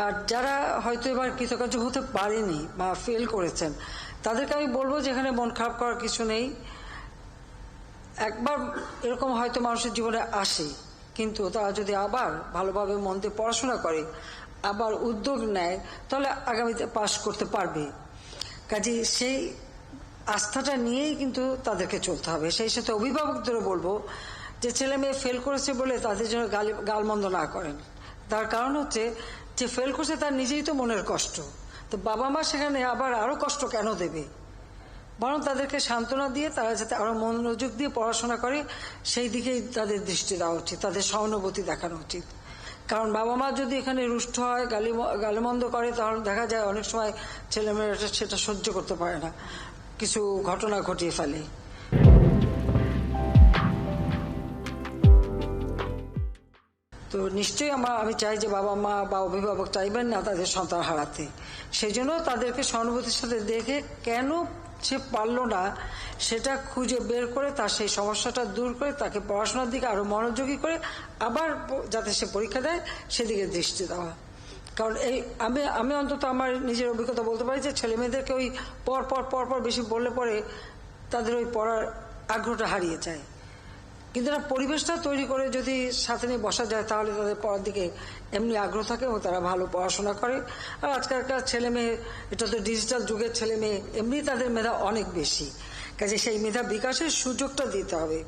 আর যারা হয়তো এবার কৃতকার্য হতে পারেনি বা ফেল করেছেন তাদেরকে আমি বলবো যেখানে মন খারাপ করার কিছু নেই। একবার এরকম হয়তো মানুষের জীবনে আসে, কিন্তু তারা যদি আবার ভালোভাবে মন দিয়ে পড়াশোনা করে, আবার উদ্যোগ নেয়, তাহলে আগামীতে পাশ করতে পারবে। কাজে সেই আস্থাটা নিয়েই কিন্তু তাদেরকে চলতে হবে। সেই সাথে অভিভাবকদেরও বলবো যে ছেলে মেয়ে ফেল করেছে বলে তাদের জন্য গালমন্দ না করেন। তার কারণ হচ্ছে যে ফেল করছে তার নিজেই তো মনের কষ্ট, তো বাবা মা সেখানে আবার আরো কষ্ট কেন দেবে? বরং তাদেরকে সান্ত্বনা দিয়ে তারা যাতে আরো মনোযোগ দিয়ে পড়াশোনা করে সেই দিকেই তাদের দৃষ্টি দেওয়া উচিত, তাদের সহানুভূতি দেখানো উচিত। কারণ বাবা মা যদি এখানে রুষ্ট হয়, গালিমন্দ করে, তাহলে দেখা যায় অনেক সময় ছেলেমেয়েরা সেটা সহ্য করতে পারে না, কিছু ঘটনা ঘটিয়ে ফেলে। তো নিশ্চয়ই আমি চাই যে বাবা মা বা অভিভাবক চাইবেন না তাদের সন্তান হারাতে। সেই জন্য তাদেরকে সহানুভূতির সাথে দেখে কেন সে পারলো না সেটা খুঁজে বের করে তার সেই সমস্যাটা দূর করে তাকে পড়াশোনার দিকে আরো মনোযোগী করে আবার যাতে সে পরীক্ষা দেয় সেদিকে দৃষ্টি দেওয়া। কারণ আমি অন্তত আমার নিজের অভিজ্ঞতা বলতে পারি যে ছেলে মেয়েদেরকে ওই পর পর পর পর বেশি বললে পরে তাদের ওই পড়ার আগ্রহটা হারিয়ে যায়। কিন্তু না, পরিবেশটা তৈরি করে যদি সাথে নিয়ে বসা যায় তাহলে তাদের পড়ার দিকে এমনি আগ্রহ থাকে এবং তারা ভালো পড়াশোনা করে। আর আজকালকার ছেলে মেয়ে, এটা তো ডিজিটাল যুগের ছেলে মেয়ে, এমনি তাদের মেধা অনেক বেশি, কাজে সেই মেধা বিকাশের সুযোগটা দিতে হবে।